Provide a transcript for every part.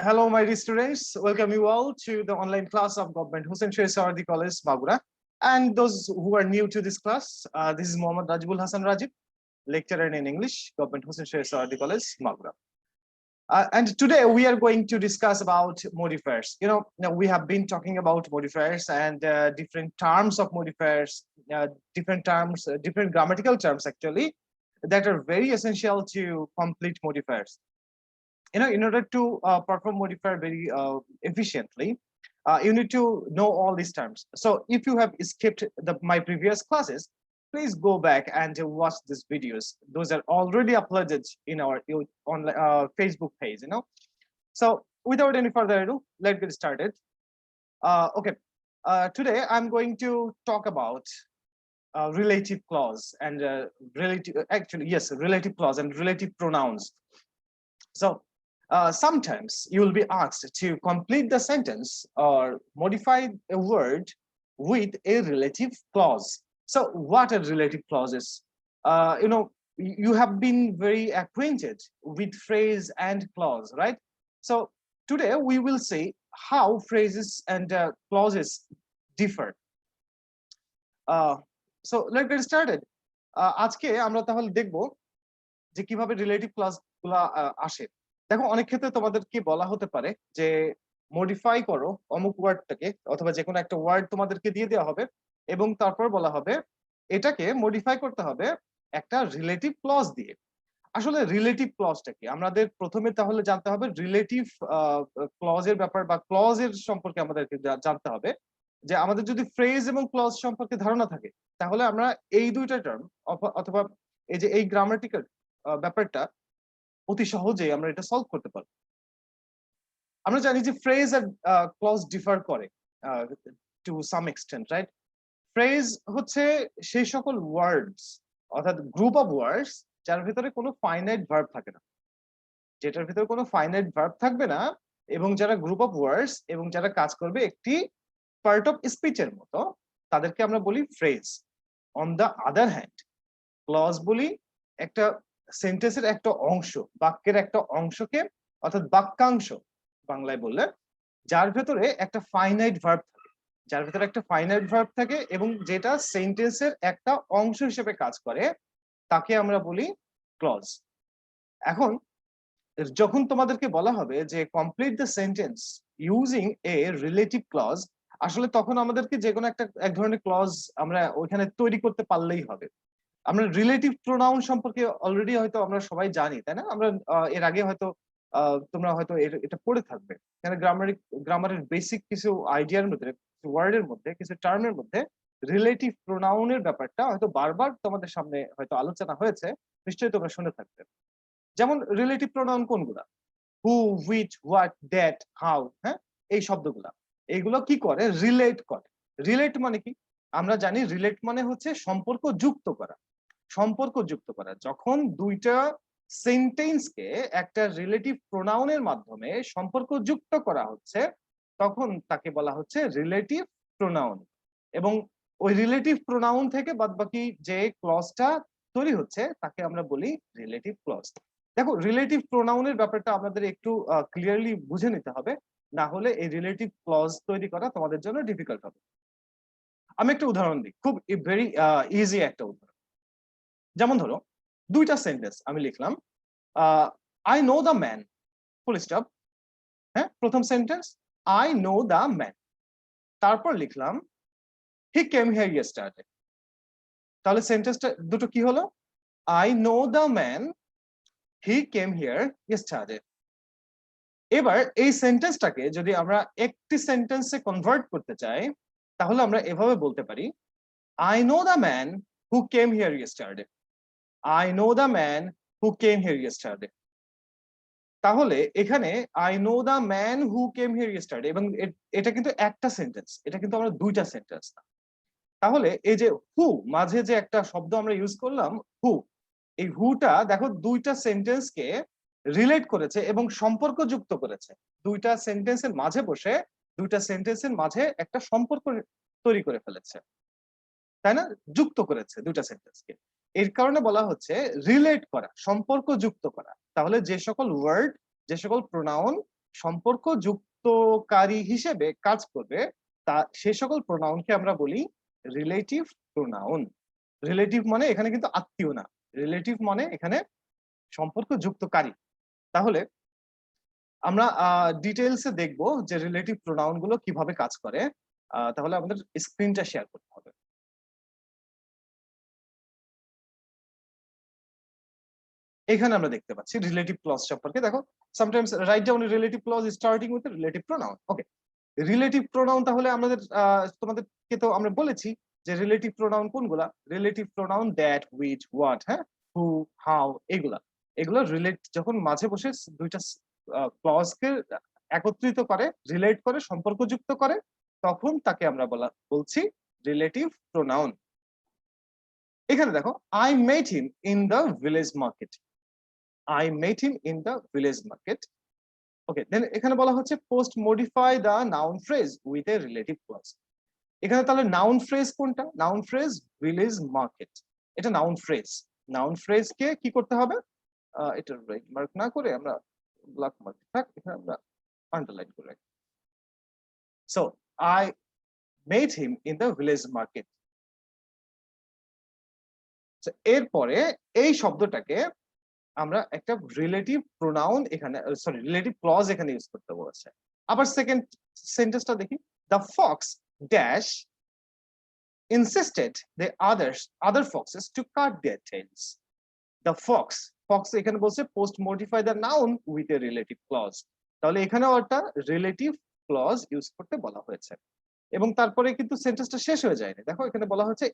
Hello, my dear students. Welcome you all to the online class of Government Hussein Sheikh Saadi College, Magura. And those who are new to this class, this is Mohammad Rajibul Hassan Rajib, lecturer in English, Government Hussein Sheikh Saadi College, Magura. And today we are going to discuss about modifiers. Now we have been talking about modifiers and different terms of modifiers, different terms, different grammatical terms actually, that are very essential to complete modifiers. In order to perform modifier very efficiently, you need to know all these terms. So if you have skipped my previous classes, please go back and watch these videos. Those are already uploaded in our on Facebook page. So without any further ado, let's get started. Okay. Today I'm going to talk about relative clause and relative clause and relative pronouns. So sometimes you will be asked to complete the sentence or modify a word with a relative clause. So what are relative clauses? You have been very acquainted with phrase and clause, right? So today we will see how phrases and clauses differ. So let's get started. আজকে আমরা তাহলে দেখবো যে কিভাবে relative clause গুলা আসে। দেখো অনেক ক্ষেত্রে তোমাদেরকে বলা হতে পারে যে মডিফাই করো অমুক ওয়ার্ডটাকে, অথবা যে কোনো একটা ওয়ার্ড তোমাদেরকে দিয়ে দেওয়া হবে এবং তারপর বলা হবে এটাকে মডিফাই করতে হবে একটা রিলেটিভ ক্লজ দিয়ে। আসলে রিলেটিভ ক্লজটা কি আমাদের প্রথমে তাহলে জানতে হবে। রিলেটিভ ক্লজের ব্যাপার বা ক্লজের সম্পর্কে আমাদেরকে জানতে হবে যে আমাদের যদি ফ্রেজ এবং ক্লজ সম্পর্কে ধারণা থাকে তাহলে আমরা এই দুইটা টার্ম অথবা এই যে এই গ্রামাটিক্যাল ব্যাপারটা অতি সহজেই আমরা এটা সলভ করতে পারবো। আমরা জানি যে ফ্রেজ আর ক্লজ ডিফার করে to some extent, right? Phrase হচ্ছে সেই সকল ওয়ার্ডস অর্থাৎ গ্রুপ অফ ওয়ার্ডস যার ভিতরে কোনো ফাইনাইট ভার্ব থাকে না, যেটার ভিতরে কোনো ফাইনাইট ভার্ব থাকবে না এবং যারা গ্রুপ অফ ওয়ার্ডস এবং যারা কাজ করবে একটি পার্ট অফ স্পিচের মতো, তাদেরকে আমরা বলি phrase. On the other hand clause বলি একটা সেন্টেন্সের একটা অংশ, বাক্যের একটা অংশকে, অর্থাৎ বাক্যাংশ বাংলায় বললে, যার ভেতরে একটা ফাইনাইট ভার্ব থাকে, যার ভেতরে একটা ফাইনাইট ভার্ব থাকে এবং যেটা সেন্টেন্সের একটা অংশ হিসেবে কাজ করে, তাকে আমরা বলি ক্লজ। এখন যখন তোমাদেরকে বলা হবে যে complete the sentence using a relative clause, আসলে তখন আমাদেরকে যে কোনো একটা এক ধরনের ক্লজ আমরা ওইখানে তৈরি করতে পারলেই হবে। আমরা রিলেটিভ প্রোনাউন সম্পর্কে অলরেডি হয়তো আমরা সবাই জানি, তাই না? আমরা এর আগে হয়তো তোমরা হয়তো এটা পড়ে থাকবে। এখানে গ্রামারের বেসিক কিছু আইডিয়ার মধ্যে, ওয়ার্ডের মধ্যে, কিছু টার্মের মধ্যে রিলেটিভ প্রোনাউনের ব্যাপারটা হয়তো বারবার তোমাদের সামনে হয়তো আলোচনা হয়েছে, নিশ্চয়ই তোমরা শুনে থাকবে। যেমন রিলেটিভ প্রোনাউন কোনগুলা? হু, হুইচ, হোয়াট, দ্যাট, হাউ, হ্যাঁ, এই শব্দগুলা এইগুলো কি করে? রিলেট করে। রিলেট মানে কি? আমরা জানি রিলেট মানে হচ্ছে সম্পর্ক যুক্ত করা। সম্পর্ক যুক্ত করা, যখন দুইটা সেন্টেন্সকে একটা রিলেটিভ প্রোনাউনের মাধ্যমে সম্পর্ক যুক্ত করা হচ্ছে, তখন তাকে বলা হচ্ছে রিলেটিভ প্রোনাউন। এবং ওই রিলেটিভ প্রোনাউন থেকে বাদবাকি যে ক্লজটা তৈরি হচ্ছে তাকে আমরা বলি রিলেটিভ ক্লজ। দেখো রিলেটিভ প্রোনাউনের ব্যাপারটা আমাদের একটু ক্লিয়ারলি বুঝে নিতে হবে, না হলে এই রিলেটিভ ক্লজ তৈরি করা তোমাদের জন্য ডিফিকাল্ট হবে। আমি একটা উদাহরণ দিই, খুব ভেরি ইজি একটা উদাহরণ। যেমন ধরো দুইটা সেন্টেন্স আমি লিখলাম, I know the man, full stop. হ্যাঁ, প্রথম sentence I know the man, তারপর লিখলাম হি কেম হিয়ার ইয়েস্টারডে। তাহলে সেন্টেন্সটা দুটো কি হলো? I know the man, he came here yesterday. এবার এই সেন্টেন্সটাকে যদি আমরা একটি সেন্টেন্সে কনভার্ট করতে চাই তাহলে আমরা এভাবে বলতে পারি, I know the man who came here yesterday. I know the man who came here yesterday. তাহলে এখানে I know the man who came here yesterday, এবং এটা কিন্তু একটা সেন্টেন্স, এটা কিন্তু আমরা দুইটা সেন্টেন্স না। তাহলে এই যে হু মাঝে যে একটা শব্দ আমরা ইউজ করলাম হু, এই হুটা দেখো দুইটা সেন্টেন্সকে রিলেট করেছে এবং সম্পর্ক যুক্ত করেছে। দুইটা সেন্টেন্সের মাঝে বসে দুইটা সেন্টেন্সের মাঝে একটা সম্পর্ক তৈরি করে ফেলেছে, তাই না? যুক্ত করেছে দুইটা সেন্টেন্সকে। এর কারণে বলা হচ্ছে রিলেট করা, সম্পর্ক যুক্ত করা। তাহলে যে সকল ওয়ার্ড, যে সকল প্রোনাউন সম্পর্ক যুক্তকারী হিসেবে কাজ করবে, তা সে সকল প্রোনাউনকে আমরা বলি রিলেটিভ প্রোনাউন। রিলেটিভ মানে এখানে কিন্তু আত্মীয় না, রিলেটিভ মানে এখানে সম্পর্ক যুক্তকারী। তাহলে আমরা ডিটেইলসে দেখব যে রিলেটিভ প্রোনাউন গুলো কিভাবে কাজ করে। তাহলে আমাদের স্ক্রিনটা শেয়ার করতে হবে। এখানে আমরা দেখতে পাচ্ছি রিলেটিভ ক্লজ সম্পর্কে। দেখো, sometimes write down relative clause starting with relative pronoun. Okay, relative pronoun তাহলে আমাদের তোমাদেরকে তো আমরা বলেছি যে রিলেটিভ প্রোনাউন কোনগুলা। Relative pronoun that, which, what, হ্যাঁ, হু, হাউ, এগুলা এগুলো রিলেট যখন মাঝে বসে দুইটা ক্লজকে একত্রিত করে, রিলেট করে, সম্পর্কযুক্ত করে, তখন তাকে আমরা বলছি রিলেটিভ প্রোনাউন। এখানে দেখো, I met him in the village market. I met him in the village market. Okay, then এখানে বলা হচ্ছে post modify the noun phrase with a relative clause. এখানে তাহলে নাউন ফ্রেজ কোনটা? নাউন ফ্রেজ ভিলেজ মার্কেট, এটা noun phrase. Noun phrase কে কি করতে হবে? এটা রাইট মার্ক না করে আমরা ব্ল্যাক মার্ক থাক, এখানে আমরা আন্ডারলাইন করে রাখি। So I met him in the village market. এরপরে এই শব্দটাকে আমরা একটা রিলেটিভ প্রোনাউন এখানে, সরি, রিলেটিভ ক্লজ এখানে ইউজ করতে বলেছে। আবার সেকেন্ড সেন্টেন্সটা দেখি, the fox dash insisted the other foxes to cut their tails. The fox, fox এখানে বলছে post modify the noun with a relative clause. তাহলে এখানেও একটা রিলেটিভ ক্লজ ইউজ করতে বলা হয়েছে। এবং তারপরে কিন্তু সেন্টেন্সটা শেষ হয়ে যায়নি। দেখো, এখানে বলা হচ্ছে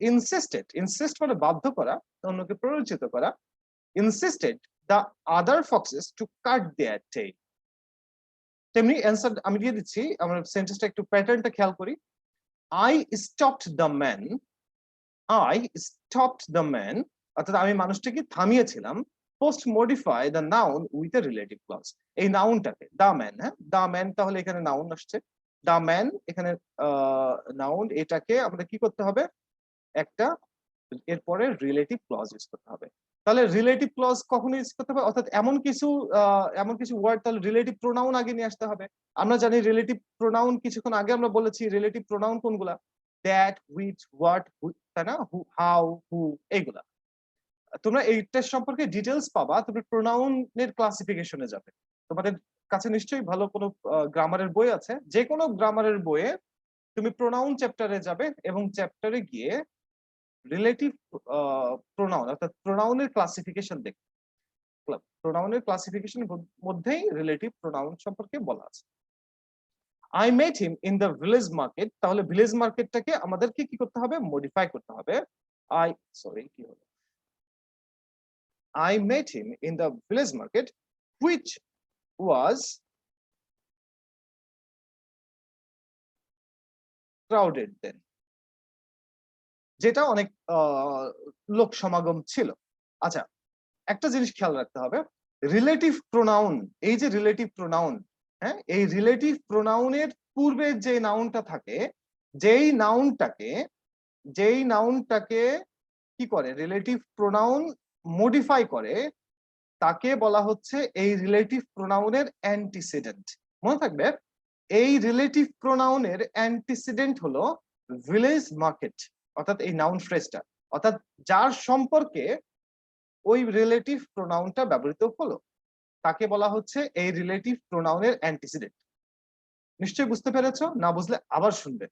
ইনসিস্টেড, ইনসিস্ট মানে বাধ্য করা, অন্যকে প্ররোচিত করা। insisted the other foxes to cut their tail. তেমনি অ্যানসার আমি দিয়ে দিচ্ছি, আমরা সেন্টেন্সটা একটু প্যাটার্নটা খেয়াল করি। I stopped the man, I stopped the man, অর্থাৎ আমি মানুষটাকে থামিয়েছিলাম। Post modify the noun with a relative clause. এই নাউনটাকে দ্য ম্যান, হ্যাঁ, দ্য ম্যান, তাহলে এখানে নাউন আসছে দ্য ম্যান, এখানে নাউন, এটাকে আমরা কি করতে হবে? একটা এরপরে রিলেটিভ ক্লজ ইউজ করতে হবে। তাহলে রিলেটিভ ক্লজ কখন ইউজ করতে হবে? অর্থাৎ এমন কিছু ওয়ার্ড, তাহলে রিলেটিভ প্রোনাউন আগে নিয়ে আসতে হবে। আমরা জানি রিলেটিভ প্রোনাউন, কিছুক্ষণ আগে আমরা বলেছি রিলেটিভ প্রোনাউন কোনগুলা, দ্যাট, হুইচ, হোয়াট, তাই না, হু, হাউ, হু, এইগুলা। তোমরা এই টেস্ট সম্পর্কে ডিটেইলস পাবা তুমি প্রোনাউনের ক্লাসিফিকেশনে যাবে। তোমাদের কাছে নিশ্চয়ই ভালো কোনো গ্রামারের বই আছে, যে কোনো গ্রামারের বইয়ে তুমি প্রোনাউন চ্যাপ্টারে যাবে এবং চ্যাপ্টারে গিয়ে রিলেটিভ প্রোনাউন অর্থাৎ প্রোনাউনের ক্লাসিফিকেশন দেখবে। প্রোনাউনের ক্লাসিফিকেশনের মধ্যেই রিলেটিভ প্রোনাউন সম্পর্কে বলা আছে। I met him in the village market, তাহলে ভিলেজ মার্কেটটাকে আমাদেরকে কি করতে হবে? মডিফাই করতে হবে। কি হলো? I met him in the village market which was crowded then, যেটা অনেক লোক সমাগম ছিল। আচ্ছা, একটা জিনিস খেয়াল রাখতে হবে, রিলেটিভ প্রোনাউন, এই যে রিলেটিভ প্রোনাউন, হ্যাঁ, এই রিলেটিভ প্রোনাউনের পূর্বে যে নাউনটা থাকে, যেই নাউনটাকে কি করে? রিলেটিভ প্রোনাউন মডিফাই করে, তাকে বলা হচ্ছে এই রিলেটিভ প্রোনাউনের অ্যান্টিসিডেন্ট। মনে থাকবে, এই রিলেটিভ প্রোনাউনের অ্যান্টিসিডেন্ট হলো ভিলেজ মার্কেট, অর্থাৎ এই নাউন ফ্রেজটা, অর্থাৎ যার সম্পর্কে ওই রিলেটিভ প্রোনাউনটা ব্যবহৃত হলো, তাকে বলা হচ্ছে এই রিলেটিভ প্রোনাউনের অ্যান্টিসিডেন্ট। নিশ্চয়ই বুঝতে পেরেছো? না বুঝলে আবার শুনবে।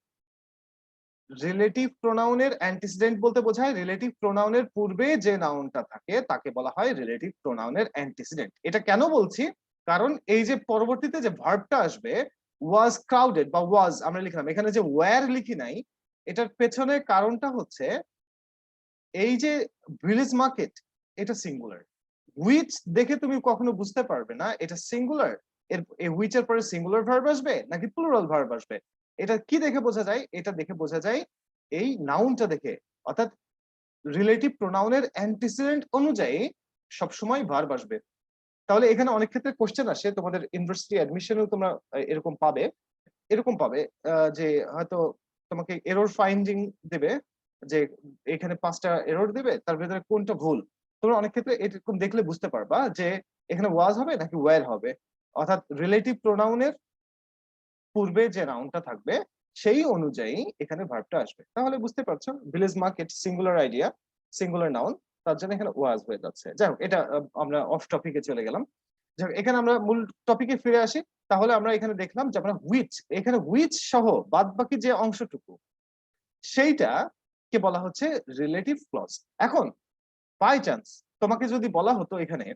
রিলেটিভ প্রোনাউনের অ্যান্টিসিডেন্ট বলতে বোঝায় রিলেটিভ প্রোনাউনের পূর্বে যে নাউনটা থাকে তাকে বলা হয় রিলেটিভ প্রোনাউনের অ্যান্টিসিডেন্ট। এটা কেন বলছি? কারণ এই যে পরবর্তীতে যে ভার্বটা আসবে, ওয়াজ ক্রাউডেড বা ওয়াজ আমরা লিখলাম, এখানে যে ওয়্যার লিখি নাই, এটার পেছনে কারণটা হচ্ছে এই যে ভিলেজ মার্কেট, এটা সিঙ্গুলার। হুইচ দেখে তুমি কখনো বুঝতে পারবে না এটা সিঙ্গুলার, এই হুইচ এর পরে সিঙ্গুলার ভার্ব আসবে নাকি প্লুরাল ভার্ব আসবে। এটা কি দেখে বোঝা যায়? এটা দেখে বোঝা যায় এই নাউনটা দেখে, অর্থাৎ রিলেটিভ প্রোনাউনের অ্যান্টিসিডেন্ট অনুযায়ী সবসময় ভার্ব আসবে। তাহলে এখানে অনেক ক্ষেত্রে কোশ্চেন আসে, তোমাদের ইউনিভার্সিটি অ্যাডমিশনেও তোমরা এরকম পাবে যে হয়তো তোমাকে এরর ফাইন্ডিং দেবে, যে এখানে 5টা এরর দেবে, তার ভিতরে কোনটা ভুল। তোমরা অনেক ক্ষেত্রে এরকম দেখলে বুঝতে পারবা যে এখানে ওয়াজ হবে নাকি ওয়্যার হবে। অর্থাৎ রিলেটিভ প্রোনাউনের পূর্বে যে নাউনটা থাকবে সেই অনুযায়ী এখানে ভার্বটা আসবে। তাহলে বুঝতে পারছো village market singular idea, singular noun, তার জন্য এখানে ওয়াজ হয়ে যাচ্ছে। যাই হোক, এটা আমরা অফ টপিকে চলে গেলাম। যাই হোক, এখানে আমরা মূল টপিকে ফিরে আসি। তাহলে আমরা এখানে দেখলাম যে আমরা হুইচ, এখানে হুইচ সহ বাদ বাকি যে অংশটুকু সেইটা কে বলা হচ্ছে রিলেটিভ ক্লজ। এখন বাই চান্স তোমাকে যদি বলা হতো এখানে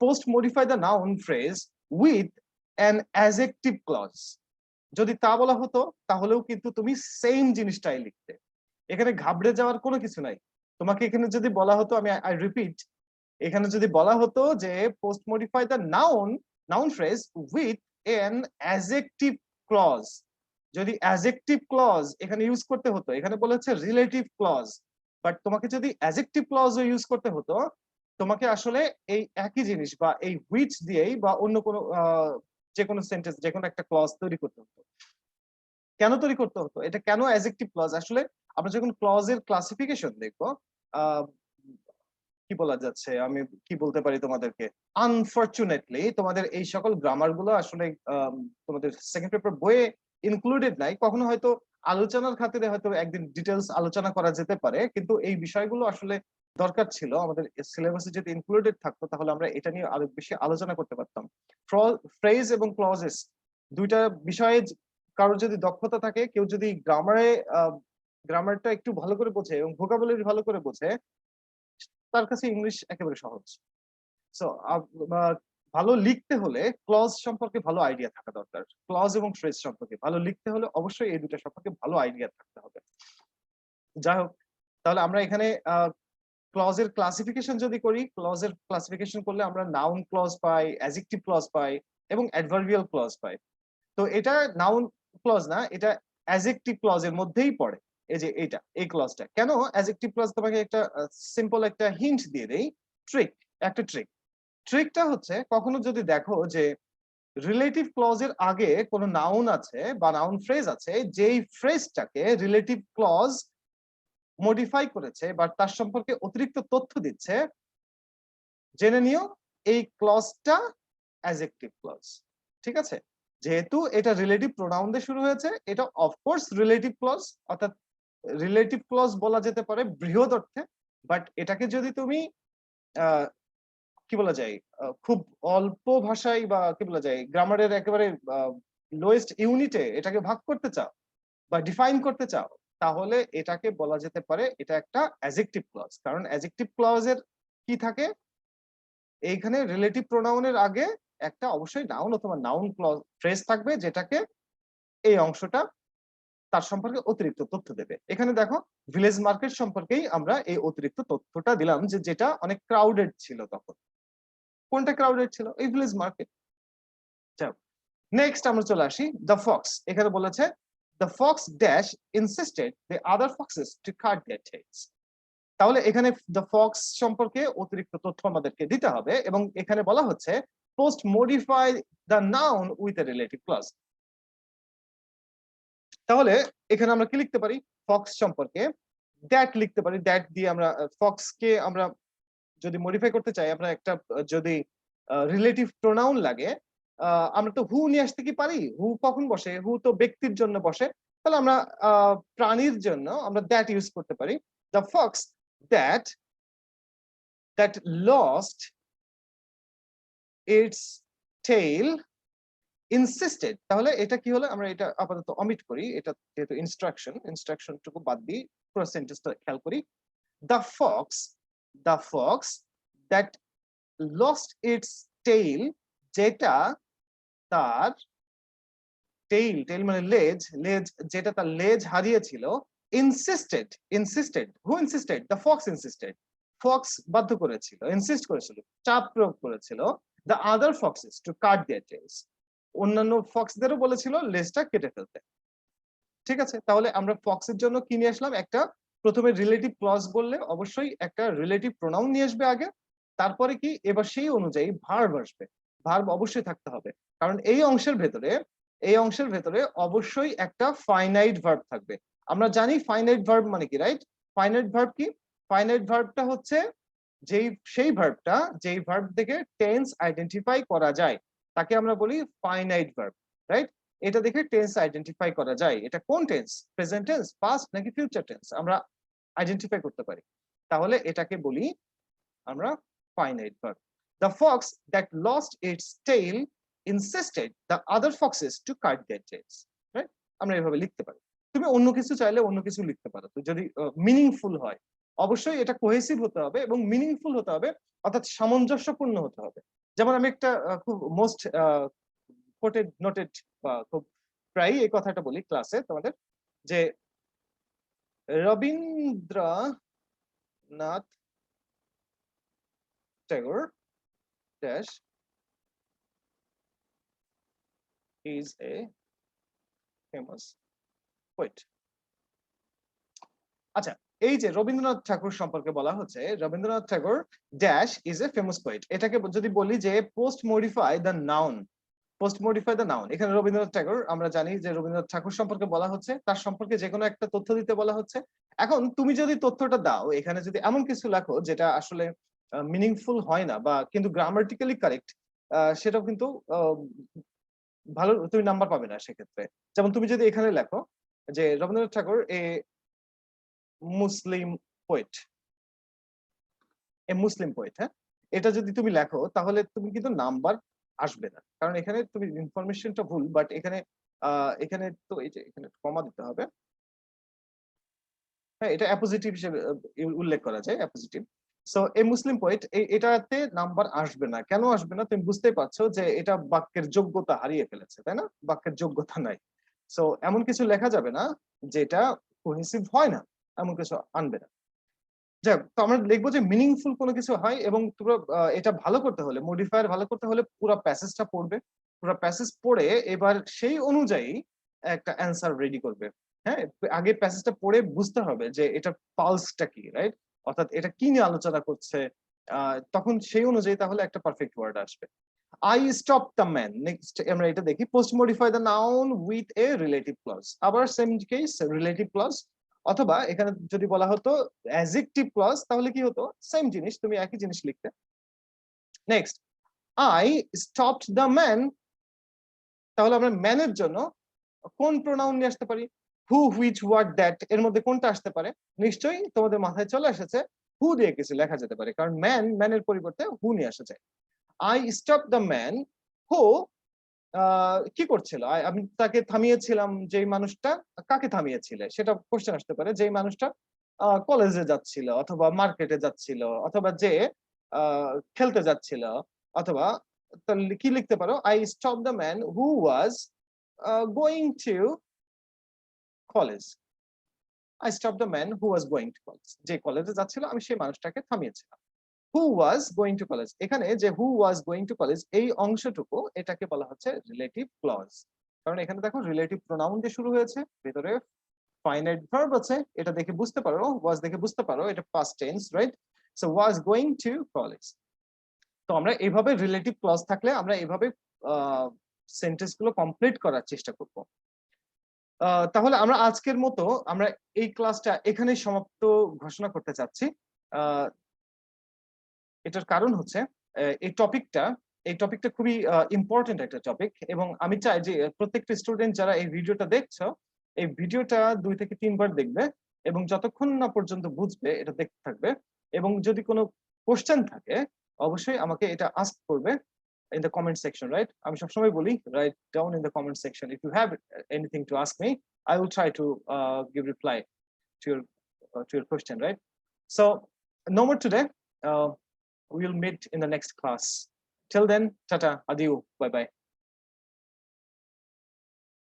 post modify the noun phrase with an adjective clause, যদি তা বলা হতো তাহলেও কিন্তু তুমি সেম জিনিসটাই লিখতে। এখানে ঘাবড়ে যাওয়ার কোনো কিছু নাই। তোমাকে এখানে যদি বলা হতো, আমি আই রিপিট, এখানে যদি বলা হতো যে post modify the noun phrase with an adjective clause, যদি অ্যাডজেক্টিভ ক্লজ এখানে ইউজ করতে হতো, এখানে বলেছে রিলেটিভ ক্লজ, বাট তোমাকে যদি অ্যাডজেক্টিভ ক্লজও ইউজ করতে হতো, তোমাকে আসলে এই একই জিনিস বা এই হুইচ দিয়েই বা অন্য কোনো যে কোনো সেন্টেন্স, যে কোনো একটা ক্লজ তৈরি করতে হতো। কেন তৈরি করতে হতো? এটা কেন অ্যাডজেক্টিভ ক্লজ? আসলে আমরা যখন ক্লজের ক্লাসিফিকেশন দেখবো, কি বলা যাচ্ছে, আমি কি বলতে পারি তোমাদেরকে, আনফরচুনেটলি তোমাদের এই সকল গ্রামার গুলো আসলে তোমাদের সেকেন্ড পেপার বইয়ে ইনক্লুডেড নাই। কখনো হয়তো আলোচনার খাতিরে হয়তো একদিন ডিটেলস আলোচনা করা যেতে পারে, কিন্তু এই বিষয়গুলো আসলে দরকার ছিল আমাদের সিলেবাসে যদি ইনক্লুডেড থাকতো, তাহলে আমরা এটা নিয়ে আরো বেশি আলোচনা করতে পারতাম। ফ্রেজ এবং ক্লজেস দুইটা বিষয়ে কারোর যদি দক্ষতা থাকে, কেউ যদি গ্রামারটা একটু ভালো করে বোঝে এবং ভোকাবুলারি ভালো করে বোঝে, তার কাছে ইংলিশ একেবারে সহজ। সো ভালো লিখতে হলে ক্লজ সম্পর্কে ভালো আইডিয়া থাকা দরকার। ক্লজ এবং ফ্রেজ সম্পর্কে ভালো লিখতে হলে অবশ্যই এই দুটো সম্পর্কে ভালো আইডিয়া থাকতে হবে। যাই হোক, তাহলে আমরা এখানে ক্লজের ক্লাসিফিকেশন যদি করি, ক্লজের ক্লাসিফিকেশন করলে আমরা নাউন ক্লজ পাই, অ্যাডজেক্টিভ ক্লজ পাই এবং অ্যাডভার্বিয়াল ক্লজ পাই। তো এটা নাউন ক্লজ না, এটা অ্যাডজেক্টিভ ক্লজের মধ্যেই পড়ে। এই যে এই ক্লজটা কেন অ্যাডজেক্টিভ ক্লজ, তোমাকে একটা সিম্পল একটা হিন্ট দিয়ে দেই, একটা ট্রিকটা হচ্ছে, কখনো যদি দেখো যে রিলেটিভ ক্লজের আগে কোনো নাউন আছে বা নাউন ফ্রেজ আছে, যেই ফ্রেজটাকে রিলেটিভ ক্লজ মডিফাই করেছে বা তার সম্পর্কে অতিরিক্ত তথ্য দিচ্ছে, জেনে নিও এই ক্লজটা অ্যাডজেক্টিভ ক্লজ। ঠিক আছে? যেহেতু এটা রিলেটিভ প্রোনাউন দিয়ে শুরু হয়েছে, এটা অফকোর্স রিলেটিভ ক্লজ, অর্থাৎ রিলেটিভ ক্লজ বলা যেতে পারে বৃহৎ অর্থে। বাট এটাকে যদি তুমি কি বলা যায়, খুব অল্প ভাষায় বা কি বলা যায়, গ্রামারের একেবারে লোয়েস্ট ইউনিটে এটাকে ভাগ করতে চাও বা ডিফাইন করতে চাও, তাহলে এটাকে বলা যেতে পারে এটা একটা অ্যাডজেক্টিভ ক্লজ। কারণ অ্যাডজেক্টিভ ক্লজের কি থাকে, এইখানে রিলেটিভ প্রোনাউনের আগে একটা অবশ্যই নাউন অথবা নাউন ক্লজ ফ্রেজ থাকবে, যেটাকে এই অংশটা তার সম্পর্কে অতিরিক্ত তথ্য দেবে। এখানে দেখো ভিলেজ মার্কেট সম্পর্কেই আমরা এই অতিরিক্ত তথ্যটা দিলাম, যে যেটা অনেক ক্রাউডেড ছিল তখন। কোনটা ক্রাউডেড ছিল? এই ভিলেজ মার্কেট। নেক্সট আমরা চলে আসি দ্য ফক্স। এখানে বলেছে the fox dash insisted the other foxes to cut their tails. তাহলে এখানে দ্য ফক্স সম্পর্কে অতিরিক্ত তথ্য আমাদেরকে দিতে হবে, এবং এখানে বলা হচ্ছে post modify the noun with a relative clause. তাহলে এখানে আমরা কি লিখতে পারি? ফক্স সম্পর্কে দ্যাট লিখতে পারি। দ্যাট দিয়ে আমরা ফক্স কে আমরা যদি মডিফাই করতে চাই, আমরা একটা যদি রিলেটিভ প্রোনাউন লাগে, আমরা তো হু নিয়ে আসতে কি পারি? হু কখন বসে? হু তো ব্যক্তির জন্য বসে। তাহলে আমরা প্রাণীর জন্য আমরা দ্যাট ইউজ করতে পারি। The fox that lost its tail insisted. তাহলে এটা কি হলো? আমরা এটা আপাতত অমিট করি, এটা যেহেতু ইনস্ট্রাকশনটুকু বাদ দিই, পুরো সেন্টেন্সটা খেয়াল করি। The fox that lost its tail, যেটা তার টেইল মানে লেজ যেটা তার লেজ হারিয়েছিল, insisted who insisted? The fox insisted. Fox বাধ্য করেছিল, ইনসিস্ট করেছিল, চাপ প্রয়োগ করেছিল the other foxes to cut their tails, অন্যান্য ফক্সদেরও বলেছিল লেজটা কেটে ফেলতে। ঠিক আছে? তাহলে আমরা ফক্সের জন্য কি নিয়ে আসলাম? একটা প্রথমে রিলেটিভ ক্লজ বললে অবশ্যই একটা রিলেটিভ প্রোনাউন নিয়ে আসবে আগে, তারপরে কি এবার সেই অনুযায়ী ভার্ব আসবে। ভার্ব অবশ্যই থাকতে হবে, কারণ এই অংশের ভেতরে অবশ্যই একটা ফাইনাইট ভার্ব থাকবে। আমরা জানি ফাইনাইট ভার্ব মানে কি, রাইট? ফাইনাইট ভার্ব কি? ফাইনাইট ভার্বটা হচ্ছে সেই ভার্বটা যেই ভার্ব থেকে টেন্স আইডেন্টিফাই করা যায়। তাকে আমরা বলি ফাইনাইট ভার্ব, রাইট? এটা দেখে টেন্স আইডেন্টিফাই করা যায়, এটা কোন টেন্স, প্রেজেন্ট টেন্স, পাস্ট নাকি ফিউচার টেন্স, আমরা আইডেন্টিফাই করতে পারি। তাহলে এটাকে বলি আমরা finite verb. The fox that lost its tail insisted the other foxes to cut their tails. Right? আমরা এভাবে লিখতে পারি। তুমি অন্য কিছু চাইলে অন্য কিছু লিখতে পারো, তো যদি মিনিংফুল হয়। অবশ্যই এটা কোহেসিভ হতে হবে এবং মিনিংফুল হতে হবে, অর্থাৎ সামঞ্জস্যপূর্ণ হতে হবে। যেমন আমি একটা খুব মোস্ট কোটেড নোটেড বা খুব প্রায়ই এই কথাটা বলি ক্লাসে তোমাদের, যে Rabindranath Tagore dash is a famous poet. আচ্ছা, এই যে রবীন্দ্রনাথ ঠাকুর সম্পর্কে বলা হচ্ছে, Rabindranath Tagore dash is a famous poet, এটাকে যদি বলি যে post modify the noun, post modify the noun. এখানে রবীন্দ্রনাথ ঠাকুর, আমরা জানি যে রবীন্দ্রনাথ ঠাকুর সম্পর্কে বলা হচ্ছে, তার সম্পর্কে যে কোনো একটা তথ্য দিতে বলা হচ্ছে। এখন তুমি যদি তথ্যটা দাও, এখানে যদি এমন কিছু লেখো যেটা আসলে মিনিংফুল হয় না বা কিন্তু গ্রামাটিক্যালি কারেক্ট, সেটাও কিন্তু ভালো, তুমি নাম্বার পাবে না সেক্ষেত্রে। যেমন তুমি যদি এখানে লেখো যে রবীন্দ্রনাথ ঠাকুর এ মুসলিম পোয়েট, এ মুসলিম পোয়েট, হ্যাঁ, এটা যদি তুমি লেখো তাহলে তুমি কিন্তু নাম্বার আসবে না, কারণ এখানে তুমি ইনফরমেশনটা ভুল। বাট এখানে এখানে তো এই যে এখানে কমা দিতে হবে, হ্যাঁ, এটা অ্যাপোজিটিভ হিসেবে উল্লেখ করা যায়, অ্যাপোজিটিভ। সো এ মুসলিম পোয়েট, এটাতে নাম্বার আসবে না। কেন আসবে না তুমি বুঝতেই পারছো, যে এটা বাক্যের যোগ্যতা হারিয়ে ফেলেছে, তাই না? বাক্যের যোগ্যতা নাই। সো এমন কিছু লেখা যাবে না যেটা কোহেসিভ হয় না, এমন কিছু আনবে না। যাক, তো আমরা লিখবো যে মিনিংফুল কোনো কিছু হয়, এবং তোমরা এটা ভালো করতে হলে, মডিফায়ার ভালো করতে হলে পুরো প্যাসেজটা পড়বে, পুরো প্যাসেজ পড়ে এবার সেই অনুযায়ী একটা অ্যান্সার রেডি করবে। হ্যাঁ, আগে প্যাসেজটা পড়ে বুঝতে হবে যে এটা পালসটা কি, রাইট? অর্থাৎ এটা কি নিয়ে আলোচনা করছে, তখন সেই অনুযায়ী তাহলে একটা পারফেক্ট ওয়ার্ড আসবে। I stopped the man. Next আমরা এটা দেখি, post modify the noun with a relative clause. আবার সেম কেস, রিলেটিভ ক্লজ, অথবা এখানে যদি বলা হতো অ্যাডজেক্টিভ ক্লজ, তাহলে কি হতো, সেম জিনিস, তুমি একই জিনিস লিখতে। Next, I stopped the man, তাহলে আমরা ম্যানের জন্য কোন প্রোনাউন নিয়ে আসতে পারি? হু, হুইচ, হোয়াট, দ্যাট, এর মধ্যে কোনটা আসতে পারে? নিশ্চয়ই তোমাদের মাথায় চলে এসেছে হু দিয়ে কিছু লেখা যেতে পারে, কারণ ম্যানের পরিবর্তে হু নিয়ে আসা যায়। I stopped the man who কি করছিল, আমি তাকে থামিয়েছিলাম, যেই মানুষটা, কাকে থামিয়েছিলে সেটা কোশ্চেন আসতে পারে। যেই মানুষটা কলেজে যাচ্ছিল, অথবা মার্কেটে যাচ্ছিল, অথবা যে খেলতে যাচ্ছিল, অথবা তাহলে কি লিখতে পারো, I stop the man who was going to college. I stop the man who was going to college, যে কলেজে যাচ্ছিল আমি সেই মানুষটাকে থামিয়েছিলাম। হু ওয়াজ গোয়িং টু কলেজ, এখানে যে হু ওয়াজ গোয়িং টু কলেজ, এই অংশটুকু এটাকে বলা হচ্ছে রিলেটিভ ক্লজ, কারণ এখানে দেখো রিলেটিভ প্রোনাউন দিয়ে শুরু হয়েছে, ভিতরে ফাইনাইট ভার্ব আছে, এটা দেখে বুঝতে পারো, ওয়াজ দেখে বুঝতে পারো এটা past tense, right? So was going to college. তো আমরা এইভাবে রিলেটিভ ক্লজ থাকলে আমরা এইভাবে সেন্টেন্স গুলো কমপ্লিট করার চেষ্টা করব। তাহলে আমরা আজকের মতো আমরা এই ক্লাসটা এখানেই সমাপ্ত ঘোষণা করতে চাচ্ছি। এটার কারণ হচ্ছে এই টপিকটা খুবই ইম্পর্টেন্ট একটা টপিক, এবং আমি চাই যে প্রত্যেকটা স্টুডেন্ট যারা এই ভিডিওটা দেখছো, এই ভিডিওটা 2 থেকে 3 বার দেখবে, এবং যতক্ষণ না পর্যন্ত বুঝবে এটা দেখতে থাকবে। এবং যদি কোনো কোশ্চেন থাকে অবশ্যই আমাকে এটা আস্ক করবে in the comment section, right? আমি সবসময় বলি, write down in the comment section if you have anything to ask me. I will try to give reply to your question, right? So no more today. We'll meet in the next class. Till then, tata, adieu, bye bye.